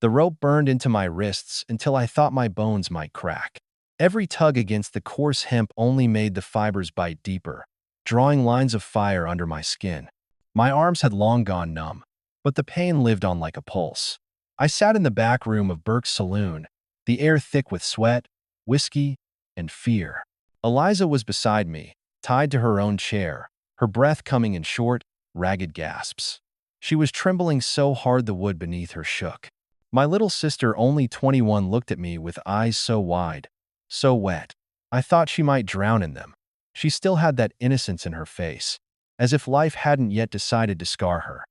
The rope burned into my wrists until I thought my bones might crack. Every tug against the coarse hemp only made the fibers bite deeper, drawing lines of fire under my skin. My arms had long gone numb, but the pain lived on like a pulse. I sat in the back room of Burke's saloon, the air thick with sweat, whiskey, and fear. Eliza was beside me, tied to her own chair, her breath coming in short, ragged gasps. She was trembling so hard the wood beneath her shook. My little sister, only 21, looked at me with eyes so wide, so wet. I thought she might drown in them. She still had that innocence in her face, as if life hadn't yet decided to scar her.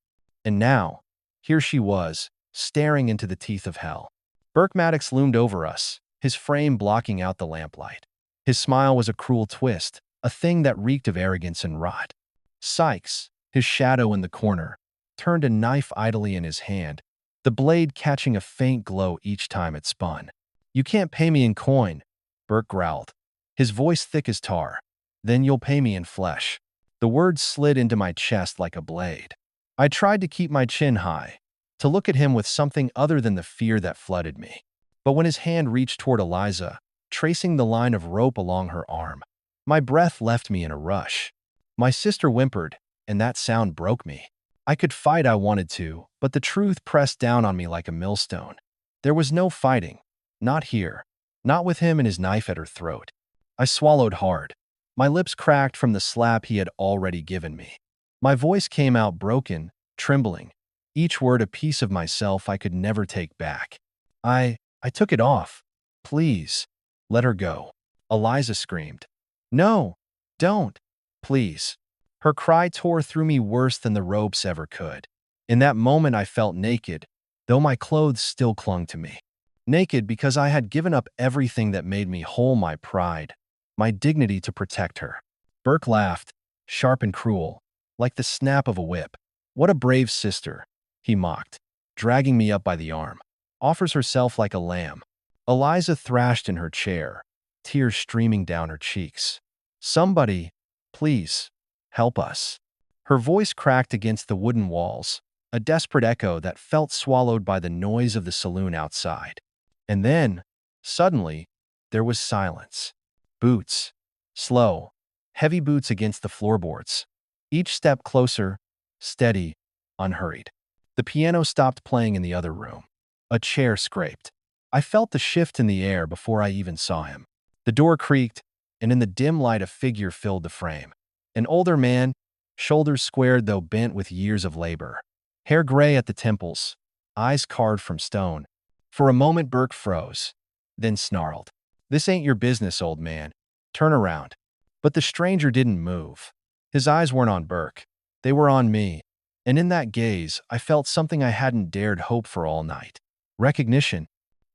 And now, here she was, staring into the teeth of hell. Burke Maddox loomed over us, his frame blocking out the lamplight. His smile was a cruel twist, a thing that reeked of arrogance and rot. Sykes, his shadow in the corner, turned a knife idly in his hand, the blade catching a faint glow each time it spun. "You can't pay me in coin," Burke growled, his voice thick as tar. "Then you'll pay me in flesh." The words slid into my chest like a blade. I tried to keep my chin high, to look at him with something other than the fear that flooded me. But when his hand reached toward Eliza, tracing the line of rope along her arm, my breath left me in a rush. My sister whimpered, and that sound broke me. I could fight I wanted to, but the truth pressed down on me like a millstone. There was no fighting. Not here. Not with him and his knife at her throat. I swallowed hard. My lips cracked from the slap he had already given me. My voice came out broken, trembling, each word a piece of myself I could never take back. I took it off. Please, let her go." Eliza screamed. "No, don't. Please." Her cry tore through me worse than the ropes ever could. In that moment I felt naked, though my clothes still clung to me. Naked because I had given up everything that made me whole, my pride, my dignity, to protect her. Burke laughed, sharp and cruel, like the snap of a whip. "What a brave sister," he mocked, dragging me up by the arm. "Offers herself like a lamb." Eliza thrashed in her chair, tears streaming down her cheeks. "Somebody, please, help us." Her voice cracked against the wooden walls, a desperate echo that felt swallowed by the noise of the saloon outside. And then, suddenly, there was silence. Boots. Slow, heavy boots against the floorboards. Each step closer, steady, unhurried. The piano stopped playing in the other room. A chair scraped. I felt the shift in the air before I even saw him. The door creaked, and in the dim light a figure filled the frame. An older man, shoulders squared though bent with years of labor. Hair gray at the temples, eyes carved from stone. For a moment Burke froze, then snarled, "This ain't your business, old man. Turn around." But the stranger didn't move. His eyes weren't on Burke. They were on me. And in that gaze, I felt something I hadn't dared hope for all night. Recognition.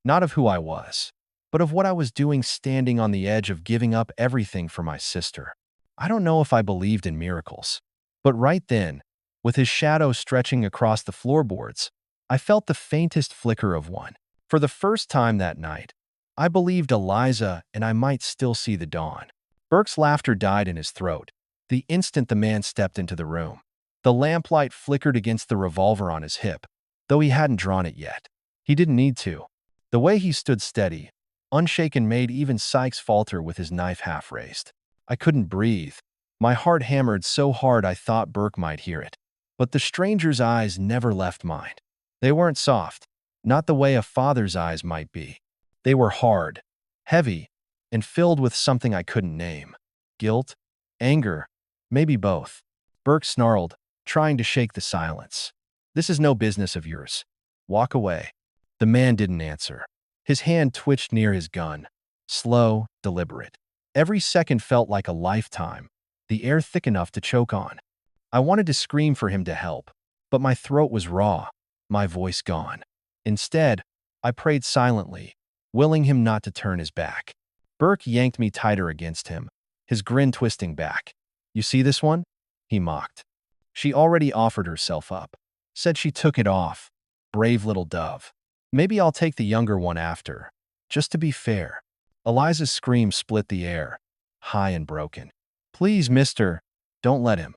Not of who I was, but of what I was doing, standing on the edge of giving up everything for my sister. I don't know if I believed in miracles, but right then, with his shadow stretching across the floorboards, I felt the faintest flicker of one. For the first time that night, I believed Eliza and I might still see the dawn. Burke's laughter died in his throat the instant the man stepped into the room. The lamplight flickered against the revolver on his hip, though he hadn't drawn it yet. He didn't need to. The way he stood steady, unshaken, made even Sykes falter with his knife half raised. I couldn't breathe. My heart hammered so hard I thought Burke might hear it. But the stranger's eyes never left mine. They weren't soft, not the way a father's eyes might be. They were hard, heavy, and filled with something I couldn't name. Guilt? Anger? Maybe both. Burke snarled, trying to shake the silence. "This is no business of yours. Walk away." The man didn't answer. His hand twitched near his gun, slow, deliberate. Every second felt like a lifetime, the air thick enough to choke on. I wanted to scream for him to help, but my throat was raw, my voice gone. Instead, I prayed silently, willing him not to turn his back. Burke yanked me tighter against him, his grin twisting back. "You see this one?" he mocked. "She already offered herself up. Said she took it off. Brave little dove. Maybe I'll take the younger one after, just to be fair." Eliza's scream split the air, high and broken. "Please, mister, don't let him."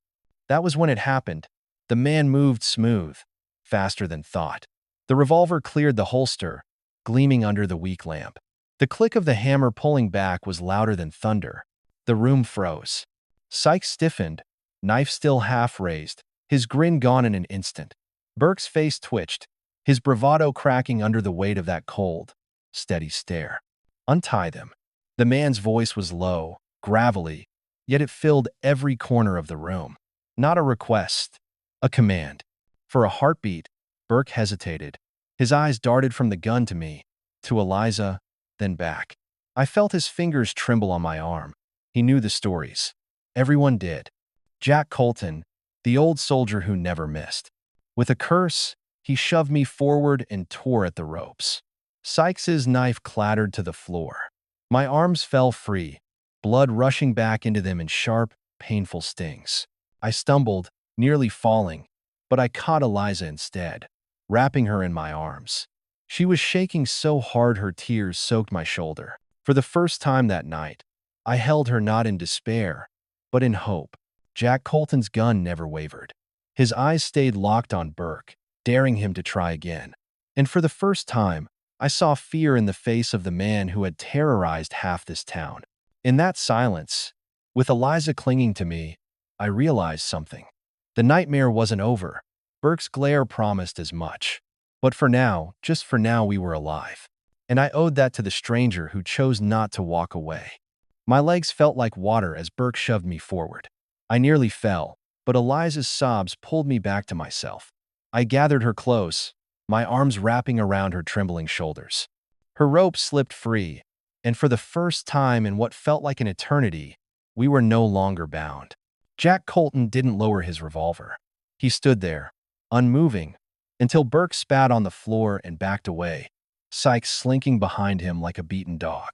That was when it happened. The man moved smooth, faster than thought. The revolver cleared the holster, gleaming under the weak lamp. The click of the hammer pulling back was louder than thunder. The room froze. Sykes stiffened, knife still half raised, his grin gone in an instant. Burke's face twitched, his bravado cracking under the weight of that cold, steady stare. "Untie them." The man's voice was low, gravelly, yet it filled every corner of the room. Not a request, a command. For a heartbeat, Burke hesitated. His eyes darted from the gun to me, to Eliza, then back. I felt his fingers tremble on my arm. He knew the stories. Everyone did. Jack Colton, the old soldier who never missed. With a curse, he shoved me forward and tore at the ropes. Sykes's knife clattered to the floor. My arms fell free, blood rushing back into them in sharp, painful stings. I stumbled, nearly falling, but I caught Eliza instead, wrapping her in my arms. She was shaking so hard her tears soaked my shoulder. For the first time that night, I held her not in despair, but in hope. Jack Colton's gun never wavered. His eyes stayed locked on Burke, daring him to try again. And for the first time, I saw fear in the face of the man who had terrorized half this town. In that silence, with Eliza clinging to me, I realized something. The nightmare wasn't over. Burke's glare promised as much. But for now, just for now, we were alive. And I owed that to the stranger who chose not to walk away. My legs felt like water as Burke shoved me forward. I nearly fell, but Eliza's sobs pulled me back to myself. I gathered her close, my arms wrapping around her trembling shoulders. Her rope slipped free, and for the first time in what felt like an eternity, we were no longer bound. Jack Colton didn't lower his revolver. He stood there, unmoving, until Burke spat on the floor and backed away, Sykes slinking behind him like a beaten dog.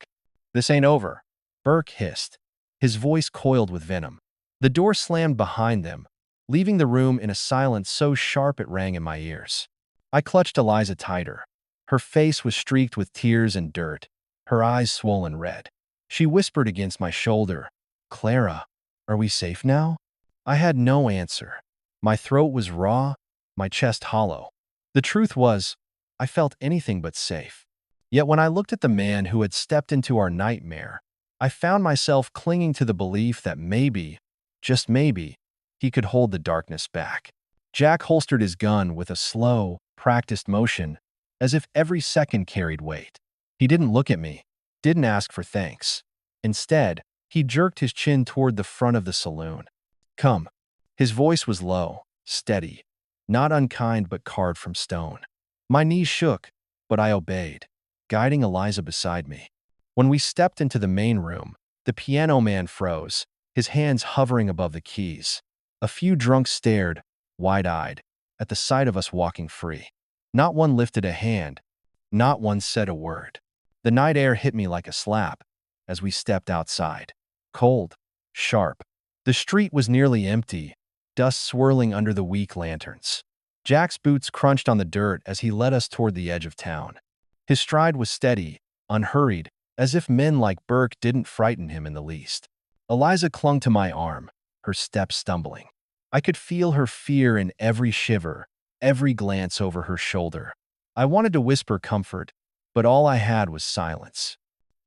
"This ain't over," Burke hissed, his voice coiled with venom. The door slammed behind them, leaving the room in a silence so sharp it rang in my ears. I clutched Eliza tighter. Her face was streaked with tears and dirt, her eyes swollen red. She whispered against my shoulder, "Clara, are we safe now?" I had no answer. My throat was raw, my chest hollow. The truth was, I felt anything but safe. Yet when I looked at the man who had stepped into our nightmare, I found myself clinging to the belief that maybe, just maybe, he could hold the darkness back. Jack holstered his gun with a slow, practiced motion, as if every second carried weight. He didn't look at me, didn't ask for thanks. Instead, he jerked his chin toward the front of the saloon. "Come." His voice was low, steady, not unkind but carved from stone. My knees shook, but I obeyed, guiding Eliza beside me. When we stepped into the main room, the piano man froze, his hands hovering above the keys. A few drunks stared, wide-eyed, at the sight of us walking free. Not one lifted a hand, not one said a word. The night air hit me like a slap as we stepped outside. Cold, sharp. The street was nearly empty, dust swirling under the weak lanterns. Jack's boots crunched on the dirt as he led us toward the edge of town. His stride was steady, unhurried, as if men like Burke didn't frighten him in the least. Eliza clung to my arm, her steps stumbling. I could feel her fear in every shiver, every glance over her shoulder. I wanted to whisper comfort, but all I had was silence.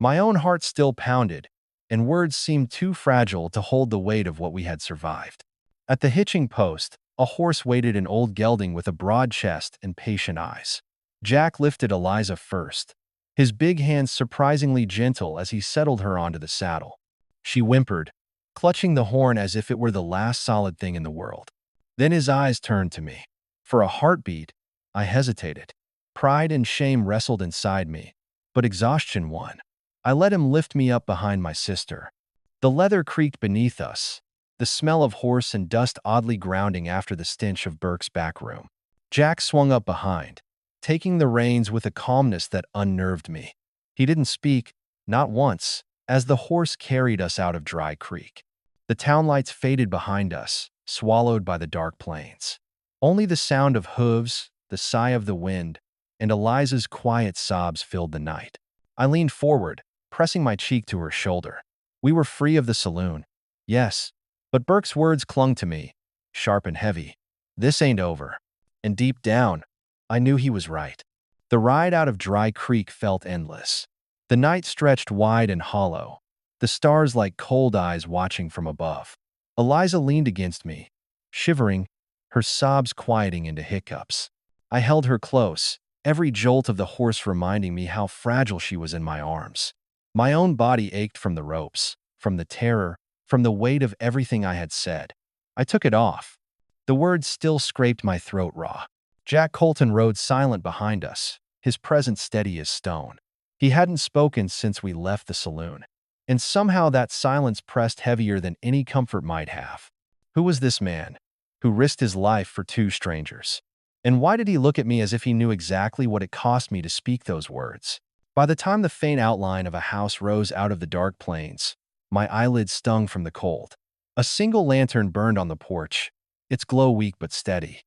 My own heart still pounded, and words seemed too fragile to hold the weight of what we had survived. At the hitching post, a horse waited an old gelding with a broad chest and patient eyes. Jack lifted Eliza first, his big hands surprisingly gentle as he settled her onto the saddle. She whimpered, clutching the horn as if it were the last solid thing in the world. Then his eyes turned to me. For a heartbeat, I hesitated. Pride and shame wrestled inside me, but exhaustion won. I let him lift me up behind my sister. The leather creaked beneath us, the smell of horse and dust oddly grounding after the stench of Burke's back room. Jack swung up behind, taking the reins with a calmness that unnerved me. He didn't speak, not once, as the horse carried us out of Dry Creek. The town lights faded behind us, swallowed by the dark plains. Only the sound of hooves, the sigh of the wind, and Eliza's quiet sobs filled the night. I leaned forward, pressing my cheek to her shoulder. We were free of the saloon. Yes, but Burke's words clung to me, sharp and heavy. "This ain't over." And deep down, I knew he was right. The ride out of Dry Creek felt endless. The night stretched wide and hollow, the stars like cold eyes watching from above. Eliza leaned against me, shivering, her sobs quieting into hiccups. I held her close, every jolt of the horse reminding me how fragile she was in my arms. My own body ached from the ropes, from the terror, from the weight of everything I had said. I took it off. The words still scraped my throat raw. Jack Colton rode silent behind us, his presence steady as stone. He hadn't spoken since we left the saloon, and somehow that silence pressed heavier than any comfort might have. Who was this man, who risked his life for two strangers? And why did he look at me as if he knew exactly what it cost me to speak those words? By the time the faint outline of a house rose out of the dark plains, my eyelids stung from the cold. A single lantern burned on the porch, its glow weak but steady.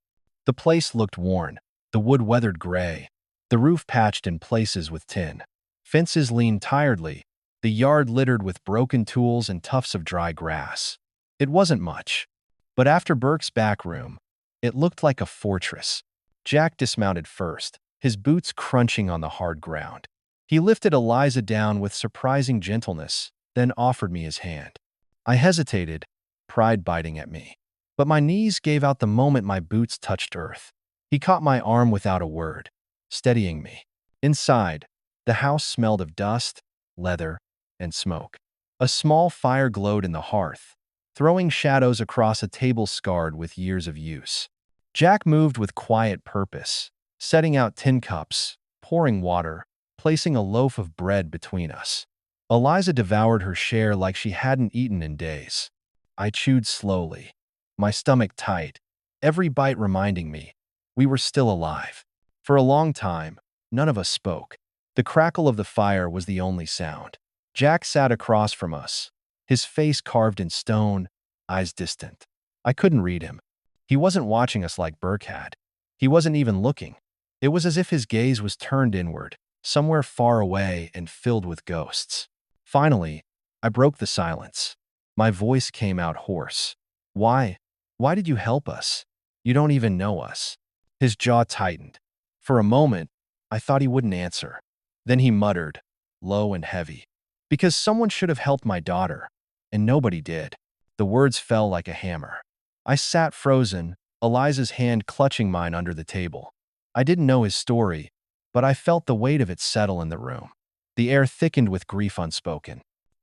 The place looked worn, the wood weathered gray, the roof patched in places with tin. Fences leaned tiredly, the yard littered with broken tools and tufts of dry grass. It wasn't much, but after Burke's back room, it looked like a fortress. Jack dismounted first, his boots crunching on the hard ground. He lifted Eliza down with surprising gentleness, then offered me his hand. I hesitated, pride biting at me. But my knees gave out the moment my boots touched earth. He caught my arm without a word, steadying me. Inside, the house smelled of dust, leather, and smoke. A small fire glowed in the hearth, throwing shadows across a table scarred with years of use. Jack moved with quiet purpose, setting out tin cups, pouring water, placing a loaf of bread between us. Eliza devoured her share like she hadn't eaten in days. I chewed slowly, my stomach tight, every bite reminding me we were still alive. For a long time, none of us spoke. The crackle of the fire was the only sound. Jack sat across from us, his face carved in stone, eyes distant. I couldn't read him. He wasn't watching us like Burke had. He wasn't even looking. It was as if his gaze was turned inward, somewhere far away and filled with ghosts. Finally, I broke the silence. My voice came out hoarse. Why? Why did you help us? You don't even know us. His jaw tightened. For a moment, I thought he wouldn't answer. Then he muttered, low and heavy, because someone should have helped my daughter, and nobody did. The words fell like a hammer. I sat frozen, Eliza's hand clutching mine under the table. I didn't know his story, but I felt the weight of it settle in the room. The air thickened with grief unspoken.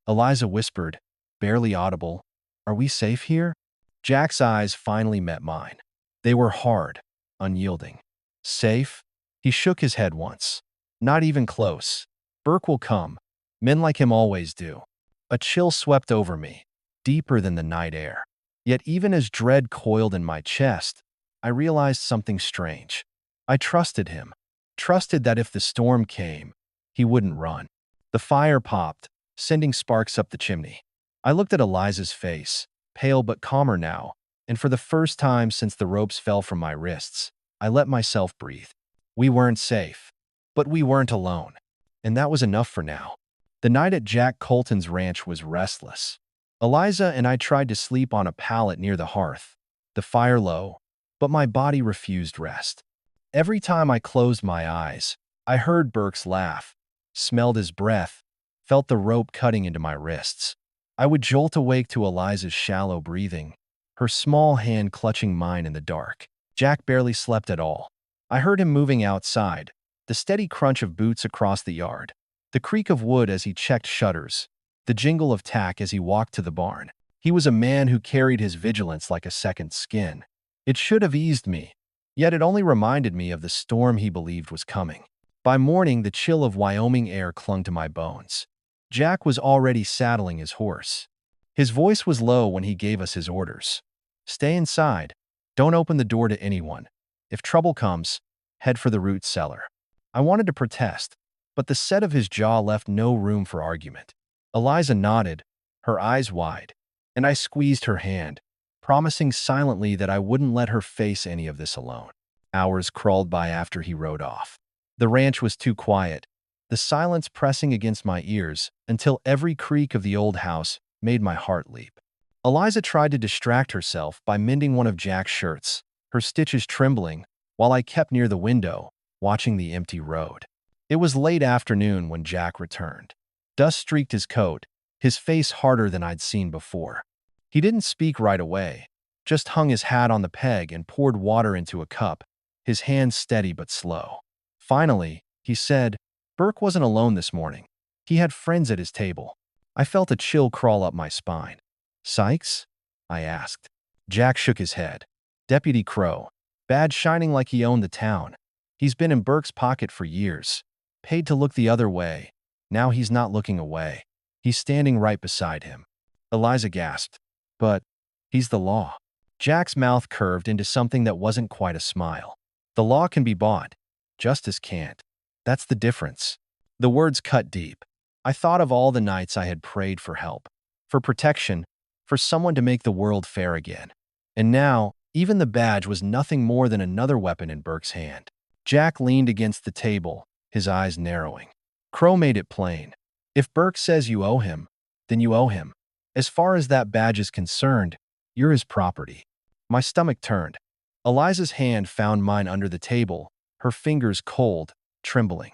Eliza whispered, barely audible, "Are we safe here?" Jack's eyes finally met mine. They were hard, unyielding. Safe? He shook his head once. Not even close. Burke will come. Men like him always do. A chill swept over me, deeper than the night air. Yet even as dread coiled in my chest, I realized something strange. I trusted him. Trusted that if the storm came, he wouldn't run. The fire popped, sending sparks up the chimney. I looked at Eliza's face, pale but calmer now, and for the first time since the ropes fell from my wrists, I let myself breathe. We weren't safe, but we weren't alone. And that was enough for now. The night at Jack Colton's ranch was restless. Eliza and I tried to sleep on a pallet near the hearth, the fire low, but my body refused rest. Every time I closed my eyes, I heard Burke's laugh, smelled his breath, felt the rope cutting into my wrists. I would jolt awake to Eliza's shallow breathing, her small hand clutching mine in the dark. Jack barely slept at all. I heard him moving outside, the steady crunch of boots across the yard, the creak of wood as he checked shutters, the jingle of tack as he walked to the barn. He was a man who carried his vigilance like a second skin. It should have eased me, yet it only reminded me of the storm he believed was coming. By morning, the chill of Wyoming air clung to my bones. Jack was already saddling his horse. His voice was low when he gave us his orders. Stay inside. Don't open the door to anyone. If trouble comes, head for the root cellar. I wanted to protest, but the set of his jaw left no room for argument. Eliza nodded, her eyes wide, and I squeezed her hand, promising silently that I wouldn't let her face any of this alone. Hours crawled by after he rode off. The ranch was too quiet, the silence pressing against my ears until every creak of the old house made my heart leap. Eliza tried to distract herself by mending one of Jack's shirts, her stitches trembling, while I kept near the window, watching the empty road. It was late afternoon when Jack returned. Dust streaked his coat, his face harder than I'd seen before. He didn't speak right away, just hung his hat on the peg and poured water into a cup, his hands steady but slow. Finally, he said, "Burke wasn't alone this morning. He had friends at his table." I felt a chill crawl up my spine. "Sykes?" I asked. Jack shook his head. "Deputy Crow. Badge shining like he owned the town. He's been in Burke's pocket for years. Paid to look the other way. Now he's not looking away. He's standing right beside him." Eliza gasped. "But he's the law." Jack's mouth curved into something that wasn't quite a smile. "The law can be bought. Justice can't. That's the difference." The words cut deep. I thought of all the nights I had prayed for help, for protection, for someone to make the world fair again. And now, even the badge was nothing more than another weapon in Burke's hand. Jack leaned against the table, his eyes narrowing. Crow made it plain. If Burke says you owe him, then you owe him. As far as that badge is concerned, you're his property. My stomach turned. Eliza's hand found mine under the table, her fingers cold, trembling.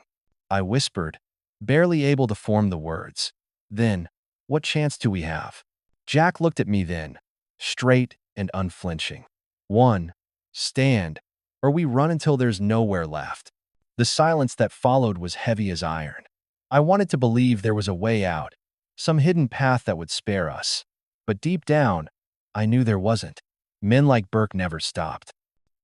I whispered, barely able to form the words. "Then, what chance do we have?" Jack looked at me then, straight and unflinching. "One, stand, or we run until there's nowhere left." The silence that followed was heavy as iron. I wanted to believe there was a way out, some hidden path that would spare us. But deep down, I knew there wasn't. Men like Burke never stopped.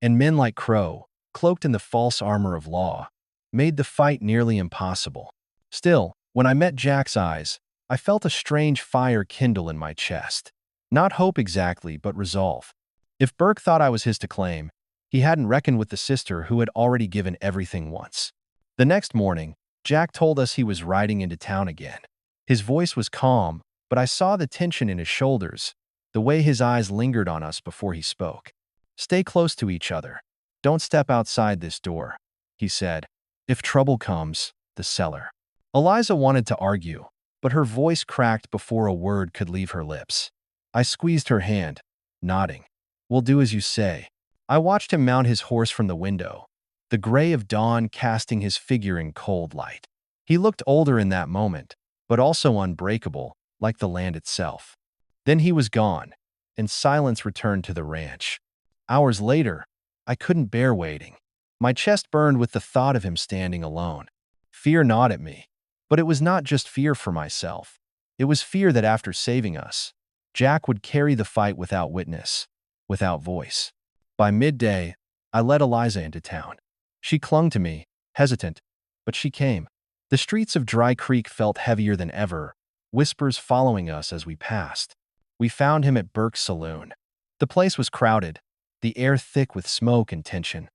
And men like Crow, cloaked in the false armor of law, made the fight nearly impossible. Still, when I met Jack's eyes, I felt a strange fire kindle in my chest. Not hope exactly, but resolve. If Burke thought I was his to claim, he hadn't reckoned with the sister who had already given everything once. The next morning, Jack told us he was riding into town again. His voice was calm, but I saw the tension in his shoulders, the way his eyes lingered on us before he spoke. "Stay close to each other. Don't step outside this door," he said. "If trouble comes, the cellar." Eliza wanted to argue, but her voice cracked before a word could leave her lips. I squeezed her hand, nodding. "We'll do as you say." I watched him mount his horse from the window, the gray of dawn casting his figure in cold light. He looked older in that moment, but also unbreakable, like the land itself. Then he was gone, and silence returned to the ranch. Hours later, I couldn't bear waiting. My chest burned with the thought of him standing alone. Fear gnawed at me, but it was not just fear for myself. It was fear that after saving us, Jack would carry the fight without witness, without voice. By midday, I led Eliza into town. She clung to me, hesitant, but she came. The streets of Dry Creek felt heavier than ever, whispers following us as we passed. We found him at Burke's saloon. The place was crowded, the air thick with smoke and tension.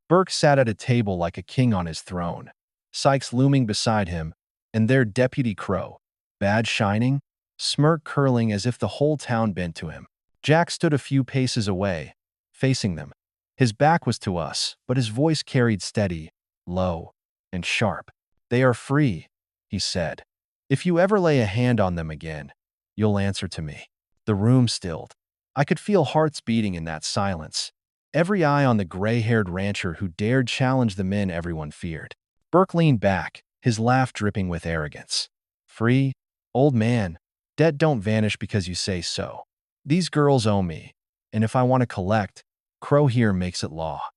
Burke sat at a table like a king on his throne, Sykes looming beside him, and there Deputy Crow, badge shining, smirk curling as if the whole town bent to him. Jack stood a few paces away, facing them. His back was to us, but his voice carried steady, low, and sharp. "They are free," he said. "If you ever lay a hand on them again, you'll answer to me." The room stilled. I could feel hearts beating in that silence, every eye on the gray-haired rancher who dared challenge the men everyone feared. Burke leaned back, his laugh dripping with arrogance. "Free? Old man, debt don't vanish because you say so. These girls owe me, and if I want to collect, Crow here makes it law."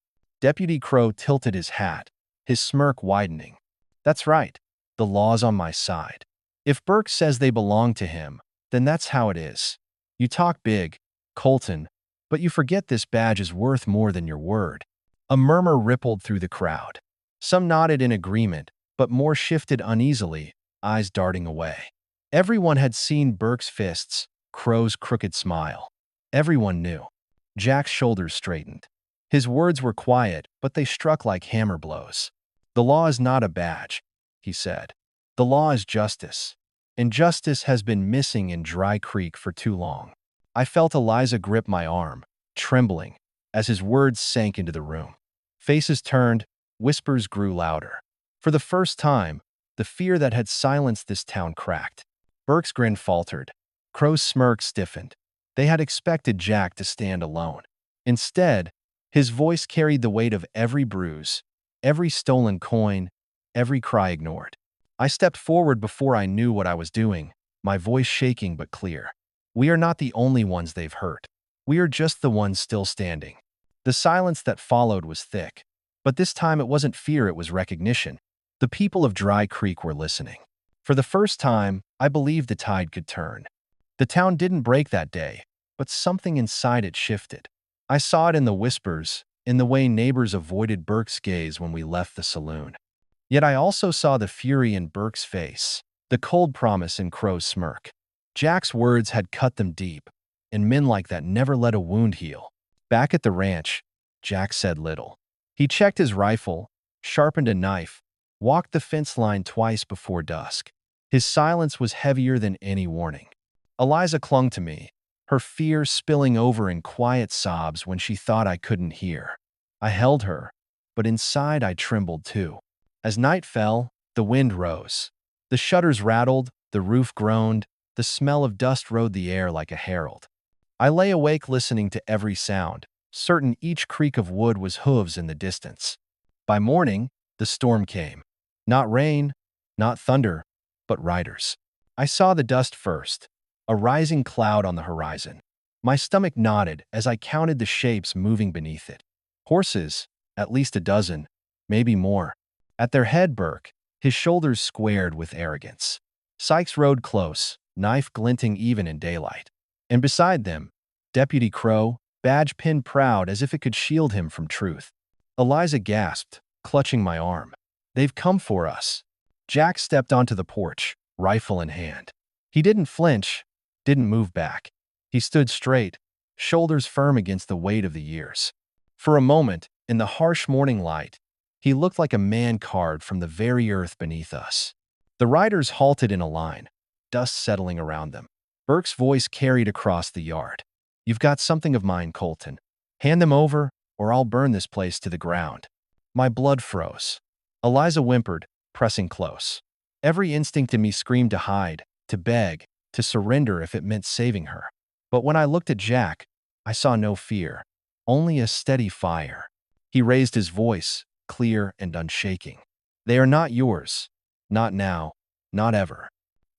Deputy Crow tilted his hat, his smirk widening. "That's right. The law's on my side. If Burke says they belong to him, then that's how it is. You talk big, Colton, but you forget this badge is worth more than your word." A murmur rippled through the crowd. Some nodded in agreement, but more shifted uneasily, eyes darting away. Everyone had seen Burke's fists, Crow's crooked smile. Everyone knew. Jack's shoulders straightened. His words were quiet, but they struck like hammer blows. "The law is not a badge," he said. "The law is justice, and justice has been missing in Dry Creek for too long." I felt Eliza grip my arm, trembling, as his words sank into the room. Faces turned, whispers grew louder. For the first time, the fear that had silenced this town cracked. Burke's grin faltered. Crow's smirk stiffened. They had expected Jack to stand alone. Instead, His voice carried the weight of every bruise, every stolen coin, every cry ignored. I stepped forward before I knew what I was doing, my voice shaking but clear. We are not the only ones they've hurt. We are just the ones still standing. The silence that followed was thick, but this time it wasn't fear, it was recognition. The people of Dry Creek were listening. For the first time, I believed the tide could turn. The town didn't break that day, but something inside it shifted. I saw it in the whispers, in the way neighbors avoided Burke's gaze when we left the saloon. Yet I also saw the fury in Burke's face, the cold promise in Crow's smirk. Jack's words had cut them deep, and men like that never let a wound heal. Back at the ranch, Jack said little. He checked his rifle, sharpened a knife, walked the fence line twice before dusk. His silence was heavier than any warning. Eliza clung to me, her fear spilling over in quiet sobs when she thought I couldn't hear. I held her, but inside I trembled too. As night fell, the wind rose. The shutters rattled, the roof groaned, the smell of dust rode the air like a herald. I lay awake listening to every sound, certain each creak of wood was hooves in the distance. By morning, the storm came. Not rain, not thunder, but riders. I saw the dust first, a rising cloud on the horizon. My stomach knotted as I counted the shapes moving beneath it. Horses, at least a dozen, maybe more. At their head, Burke, his shoulders squared with arrogance. Sykes rode close, knife glinting even in daylight. And beside them, Deputy Crow, badge pinned proud as if it could shield him from truth. Eliza gasped, clutching my arm. They've come for us. Jack stepped onto the porch, rifle in hand. He didn't flinch, didn't move back. He stood straight, shoulders firm against the weight of the years. For a moment, in the harsh morning light, he looked like a man carved from the very earth beneath us. The riders halted in a line, dust settling around them. Burke's voice carried across the yard. You've got something of mine, Colton. Hand them over, or I'll burn this place to the ground. My blood froze. Eliza whimpered, pressing close. Every instinct in me screamed to hide, to beg, to surrender if it meant saving her. But when I looked at Jack, I saw no fear, only a steady fire. He raised his voice, clear and unshaking. They are not yours. Not now. Not ever.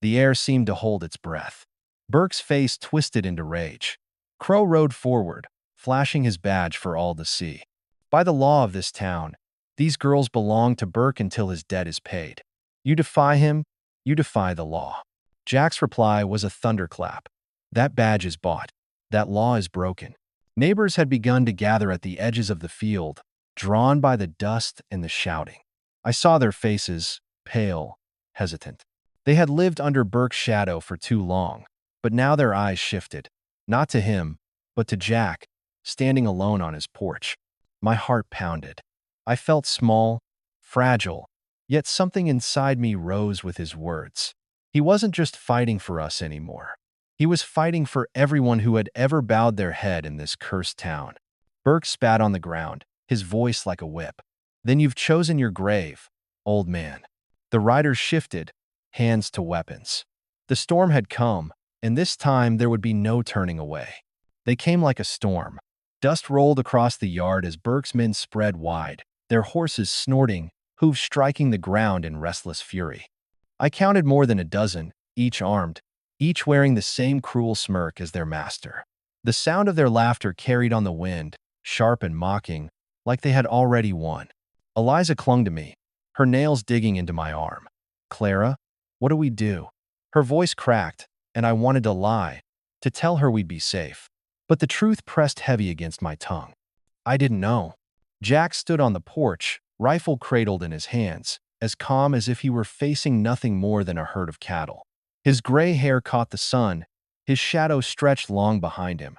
The air seemed to hold its breath. Burke's face twisted into rage. Crow rode forward, flashing his badge for all to see. By the law of this town, these girls belong to Burke until his debt is paid. You defy him, you defy the law. Jack's reply was a thunderclap. That badge is bought. That law is broken. Neighbors had begun to gather at the edges of the field, drawn by the dust and the shouting. I saw their faces, pale, hesitant. They had lived under Burke's shadow for too long, but now their eyes shifted, not to him, but to Jack, standing alone on his porch. My heart pounded. I felt small, fragile, yet something inside me rose with his words. He wasn't just fighting for us anymore. He was fighting for everyone who had ever bowed their head in this cursed town. Burke spat on the ground, his voice like a whip. Then you've chosen your grave, old man. The riders shifted, hands to weapons. The storm had come, and this time there would be no turning away. They came like a storm. Dust rolled across the yard as Burke's men spread wide, their horses snorting, hooves striking the ground in restless fury. I counted more than a dozen, each armed, each wearing the same cruel smirk as their master. The sound of their laughter carried on the wind, sharp and mocking, like they had already won. Eliza clung to me, her nails digging into my arm. Clara, what do we do? Her voice cracked, and I wanted to lie, to tell her we'd be safe. But the truth pressed heavy against my tongue. I didn't know. Jack stood on the porch, rifle cradled in his hands, as calm as if he were facing nothing more than a herd of cattle. His gray hair caught the sun, his shadow stretched long behind him.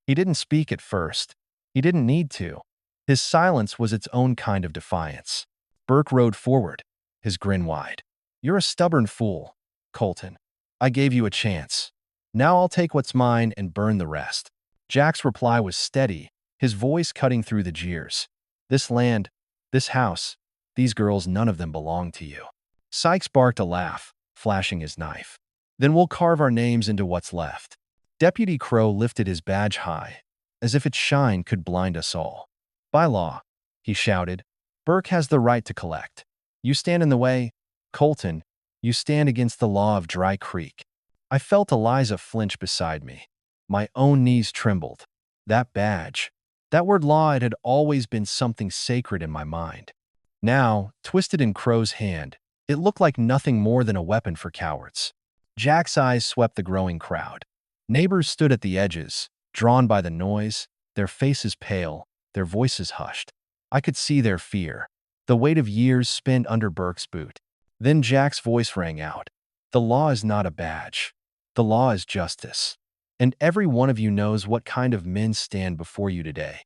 He didn't speak at first. He didn't need to. His silence was its own kind of defiance. Burke rode forward, his grin wide. You're a stubborn fool, Colton. I gave you a chance. Now I'll take what's mine and burn the rest. Jack's reply was steady, his voice cutting through the jeers. This land, this house, these girls, none of them belong to you. Sykes barked a laugh, flashing his knife. Then we'll carve our names into what's left. Deputy Crow lifted his badge high, as if its shine could blind us all. By law, he shouted, Burke has the right to collect. You stand in the way, Colton. You stand against the law of Dry Creek. I felt Eliza flinch beside me. My own knees trembled. That badge. That word law, it had always been something sacred in my mind. Now, twisted in Crow's hand, it looked like nothing more than a weapon for cowards. Jack's eyes swept the growing crowd. Neighbors stood at the edges, drawn by the noise, their faces pale, their voices hushed. I could see their fear, the weight of years spent under Burke's boot. Then Jack's voice rang out. The law is not a badge. The law is justice. And every one of you knows what kind of men stand before you today.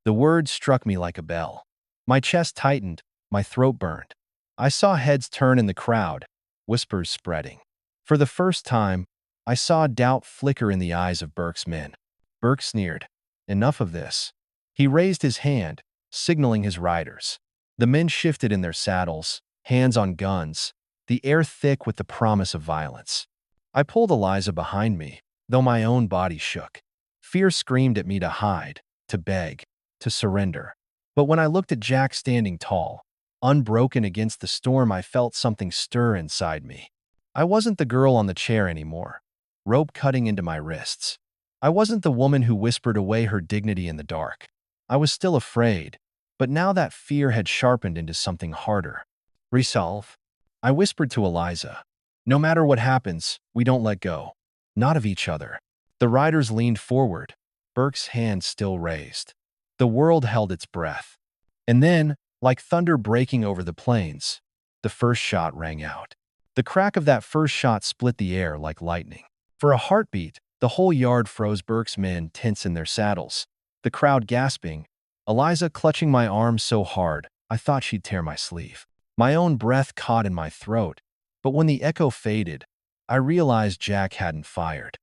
The words struck me like a bell. My chest tightened, my throat burned. I saw heads turn in the crowd, whispers spreading. For the first time, I saw doubt flicker in the eyes of Burke's men. Burke sneered. Enough of this. He raised his hand, signaling his riders. The men shifted in their saddles, hands on guns, the air thick with the promise of violence. I pulled Eliza behind me, though my own body shook. Fear screamed at me to hide, to beg, to surrender. But when I looked at Jack standing tall, unbroken against the storm, I felt something stir inside me. I wasn't the girl on the chair anymore, rope cutting into my wrists. I wasn't the woman who whispered away her dignity in the dark. I was still afraid, but now that fear had sharpened into something harder. Resolve. I whispered to Eliza. No matter what happens, we don't let go. Not of each other. The riders leaned forward, Burke's hand still raised. The world held its breath. And then, like thunder breaking over the plains, the first shot rang out. The crack of that first shot split the air like lightning. For a heartbeat, the whole yard froze. Burke's men tense in their saddles, the crowd gasping, Eliza clutching my arm so hard I thought she'd tear my sleeve. My own breath caught in my throat, but when the echo faded, I realized Jack hadn't fired.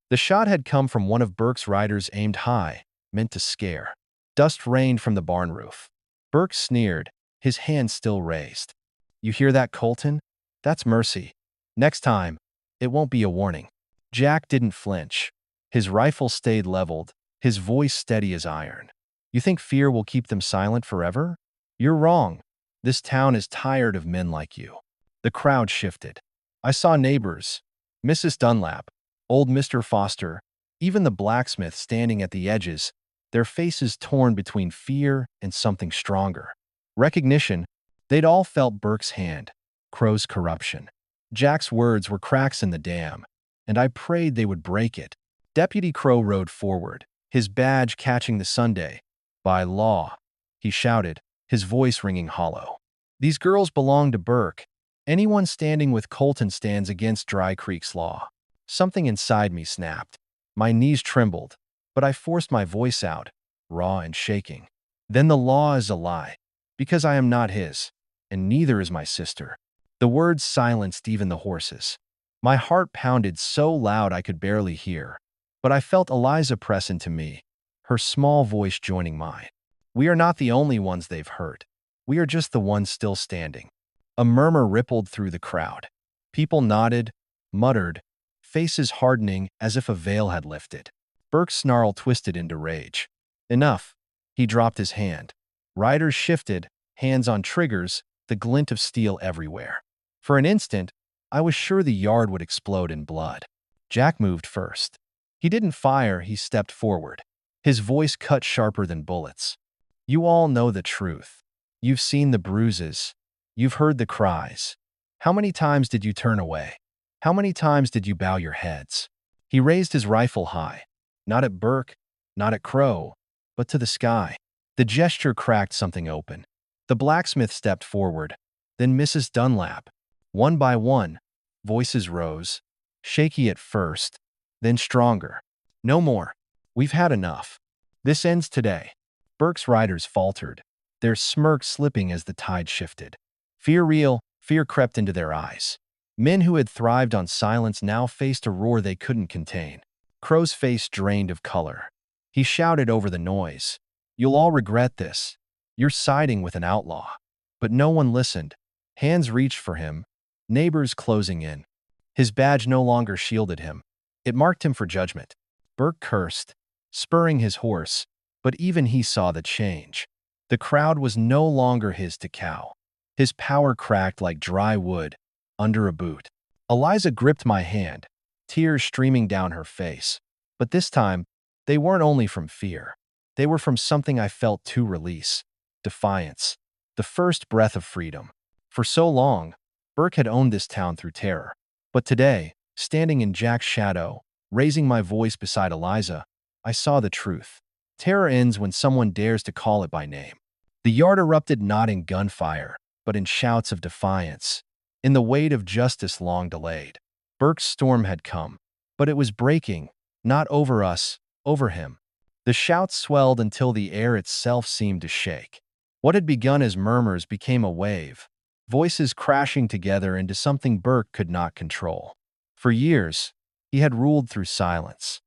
The shot had come from one of Burke's riders, aimed high, meant to scare. Dust rained from the barn roof. Burke sneered, his hand still raised. You hear that, Colton? That's mercy. Next time, it won't be a warning. Jack didn't flinch. His rifle stayed leveled, his voice steady as iron. You think fear will keep them silent forever? You're wrong. This town is tired of men like you. The crowd shifted. I saw neighbors, Mrs. Dunlap, old Mr. Foster, even the blacksmith standing at the edges, their faces torn between fear and something stronger. Recognition. They'd all felt Burke's hand, Crow's corruption. Jack's words were cracks in the dam, and I prayed they would break it. Deputy Crow rode forward, his badge catching the Sunday. By law, he shouted, his voice ringing hollow. These girls belong to Burke. Anyone standing with Colton stands against Dry Creek's law. Something inside me snapped. My knees trembled, but I forced my voice out, raw and shaking. Then the law is a lie, because I am not his, and neither is my sister. The words silenced even the horses. My heart pounded so loud I could barely hear, but I felt Eliza press into me, her small voice joining mine. We are not the only ones they've hurt. We are just the ones still standing. A murmur rippled through the crowd. People nodded, muttered, faces hardening as if a veil had lifted. Burke's snarl twisted into rage. Enough. He dropped his hand. Riders shifted, hands on triggers, the glint of steel everywhere. For an instant, I was sure the yard would explode in blood. Jack moved first. He didn't fire, he stepped forward. His voice cut sharper than bullets. You all know the truth. You've seen the bruises. You've heard the cries. How many times did you turn away? How many times did you bow your heads? He raised his rifle high, not at Burke, not at Crow, but to the sky. The gesture cracked something open. The blacksmith stepped forward, then Mrs. Dunlap. One by one, voices rose, shaky at first, then stronger. No more. We've had enough. This ends today. Burke's riders faltered, their smirk slipping as the tide shifted. Fear crept into their eyes. Men who had thrived on silence now faced a roar they couldn't contain. Crow's face drained of color. He shouted over the noise. You'll all regret this. You're siding with an outlaw. But no one listened. Hands reached for him, neighbors closing in. His badge no longer shielded him. It marked him for judgment. Burke cursed, spurring his horse, but even he saw the change. The crowd was no longer his to cow. His power cracked like dry wood under a boot. Eliza gripped my hand, tears streaming down her face. But this time, they weren't only from fear. They were from something I felt to release: defiance, the first breath of freedom. For so long, Burke had owned this town through terror. But today, standing in Jack's shadow, raising my voice beside Eliza, I saw the truth. Terror ends when someone dares to call it by name. The yard erupted not in gunfire, but in shouts of defiance, in the weight of justice long delayed. Burke's storm had come, but it was breaking, not over us, over him. The shouts swelled until the air itself seemed to shake. What had begun as murmurs became a wave, voices crashing together into something Burke could not control. For years, he had ruled through silence.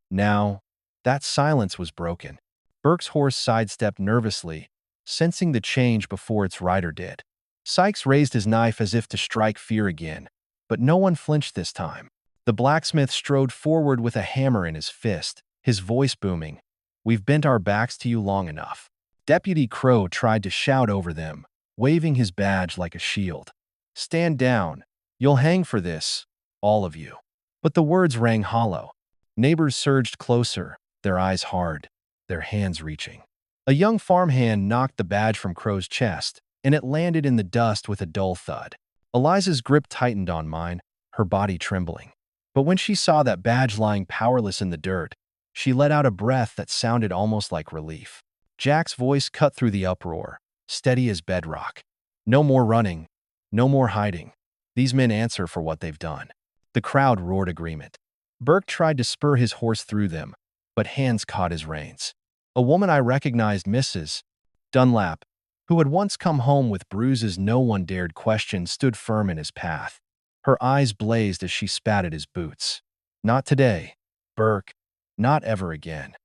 Now, that silence was broken. Burke's horse sidestepped nervously, sensing the change before its rider did. Sykes raised his knife as if to strike fear again, but no one flinched this time. The blacksmith strode forward with a hammer in his fist, his voice booming. "We've bent our backs to you long enough." Deputy Crow tried to shout over them, waving his badge like a shield. "Stand down. You'll hang for this, all of you." But the words rang hollow. Neighbors surged closer, their eyes hard, their hands reaching. A young farmhand knocked the badge from Crow's chest, and it landed in the dust with a dull thud. Eliza's grip tightened on mine, her body trembling. But when she saw that badge lying powerless in the dirt, she let out a breath that sounded almost like relief. Jack's voice cut through the uproar, steady as bedrock. "No more running. No more hiding. These men answer for what they've done." The crowd roared agreement. Burke tried to spur his horse through them, but hands caught his reins. A woman I recognized, Mrs. Dunlap, who had once come home with bruises no one dared question, stood firm in his path. Her eyes blazed as she spat at his boots. "Not today, Burke. Not ever again."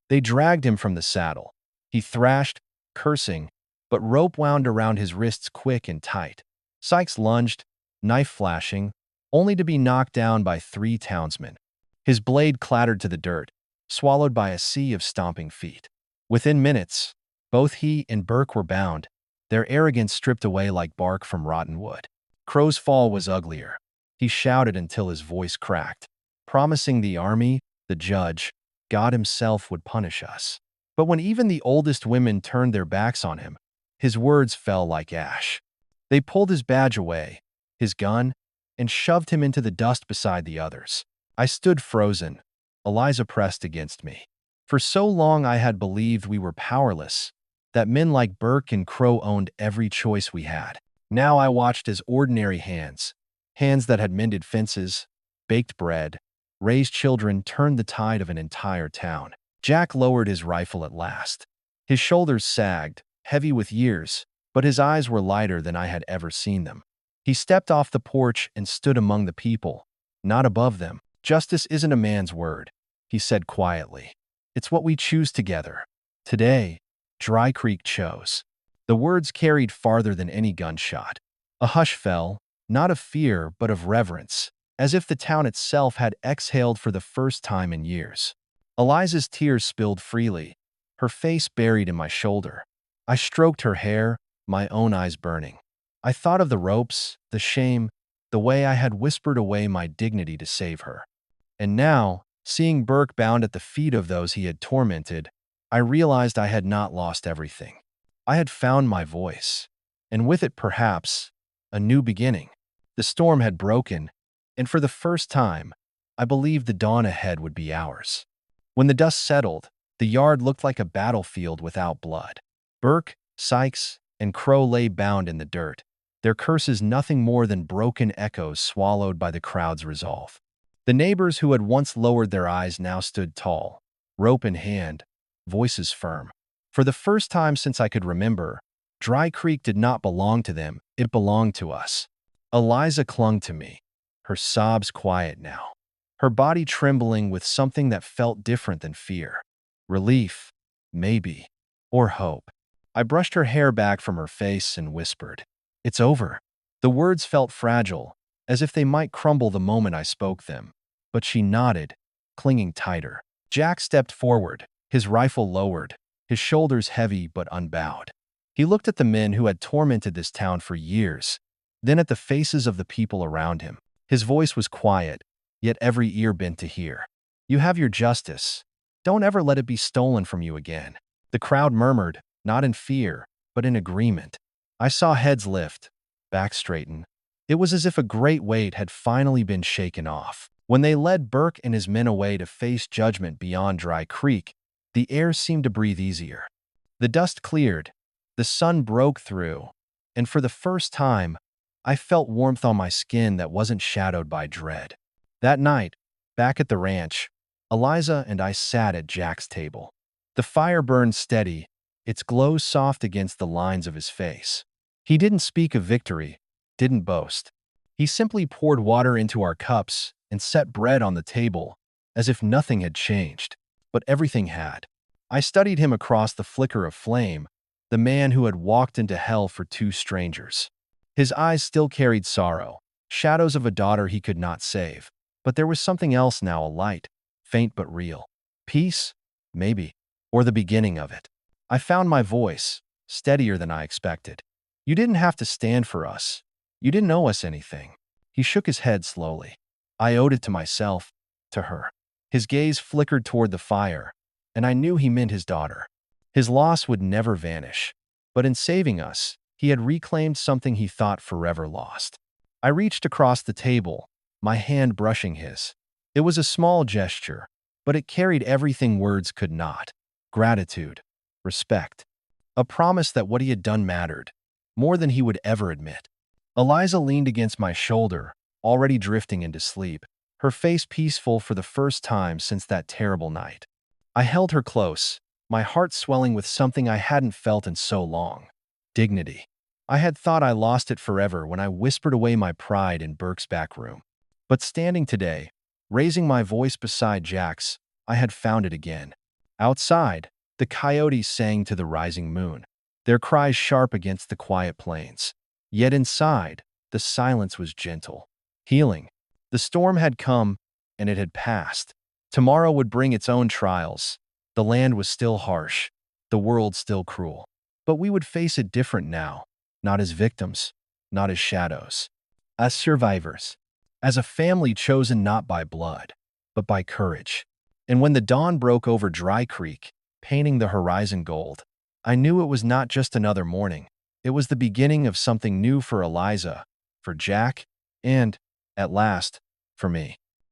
They dragged him from the saddle. He thrashed, cursing, but rope wound around his wrists quick and tight. Sykes lunged, knife flashing, only to be knocked down by 3 townsmen. His blade clattered to the dirt, swallowed by a sea of stomping feet. Within minutes, both he and Burke were bound, their arrogance stripped away like bark from rotten wood. Crow's fall was uglier. He shouted until his voice cracked, promising the army, the judge, God himself would punish us. But when even the oldest women turned their backs on him, his words fell like ash. They pulled his badge away, his gun, and shoved him into the dust beside the others. I stood frozen, Eliza pressed against me. For so long I had believed we were powerless, that men like Burke and Crow owned every choice we had. Now I watched as ordinary hands, hands that had mended fences, baked bread, raised children, turned the tide of an entire town. Jack lowered his rifle at last. His shoulders sagged, heavy with years, but his eyes were lighter than I had ever seen them. He stepped off the porch and stood among the people, not above them. "Justice isn't a man's word," he said quietly. "It's what we choose together. Today, Dry Creek chose." The words carried farther than any gunshot. A hush fell, not of fear but of reverence, as if the town itself had exhaled for the first time in years. Eliza's tears spilled freely, her face buried in my shoulder. I stroked her hair, my own eyes burning. I thought of the ropes, the shame, the way I had whispered away my dignity to save her. And now, seeing Burke bound at the feet of those he had tormented, I realized I had not lost everything. I had found my voice, and with it, perhaps, a new beginning. The storm had broken, and for the first time, I believed the dawn ahead would be ours. When the dust settled, the yard looked like a battlefield without blood. Burke, Sykes, and Crow lay bound in the dirt, their curses nothing more than broken echoes swallowed by the crowd's resolve. The neighbors who had once lowered their eyes now stood tall, rope in hand, voices firm. For the first time since I could remember, Dry Creek did not belong to them, it belonged to us. Eliza clung to me, her sobs quiet now, her body trembling with something that felt different than fear. Relief, maybe, or hope. I brushed her hair back from her face and whispered, "It's over." The words felt fragile, as if they might crumble the moment I spoke them, but she nodded, clinging tighter. Jack stepped forward, his rifle lowered, his shoulders heavy but unbowed. He looked at the men who had tormented this town for years, then at the faces of the people around him. His voice was quiet, yet every ear bent to hear. You have your justice. Don't ever let it be stolen from you again. The crowd murmured, not in fear, but in agreement. I saw heads lift, backs straighten. It was as if a great weight had finally been shaken off. When they led Burke and his men away to face judgment beyond Dry Creek, the air seemed to breathe easier. The dust cleared, the sun broke through, and for the first time, I felt warmth on my skin that wasn't shadowed by dread. That night, back at the ranch, Eliza and I sat at Jack's table. The fire burned steady, its glow soft against the lines of his face. He didn't speak of victory, didn't boast. He simply poured water into our cups and set bread on the table, as if nothing had changed. But everything had. I studied him across the flicker of flame, the man who had walked into hell for two strangers. His eyes still carried sorrow, shadows of a daughter he could not save. But there was something else now, a light, faint but real. Peace? Maybe. Or the beginning of it. I found my voice, steadier than I expected. You didn't have to stand for us. You didn't owe us anything. He shook his head slowly. I owed it to myself, to her. His gaze flickered toward the fire, and I knew he meant his daughter. His loss would never vanish, but in saving us, he had reclaimed something he thought forever lost. I reached across the table, my hand brushing his. It was a small gesture, but it carried everything words could not. Gratitude, respect, a promise that what he had done mattered, more than he would ever admit. Eliza leaned against my shoulder, already drifting into sleep, her face peaceful for the first time since that terrible night. I held her close, my heart swelling with something I hadn't felt in so long. Dignity. I had thought I lost it forever when I whispered away my pride in Burke's back room. But standing today, raising my voice beside Jack's, I had found it again. Outside, the coyotes sang to the rising moon, their cries sharp against the quiet plains. Yet inside, the silence was gentle, healing. The storm had come, and it had passed. Tomorrow would bring its own trials. The land was still harsh, the world still cruel. But we would face it different now, not as victims, not as shadows, as survivors, as a family chosen not by blood, but by courage. And when the dawn broke over Dry Creek, painting the horizon gold, I knew it was not just another morning. It was the beginning of something new for Eliza, for Jack, and, at last, for me.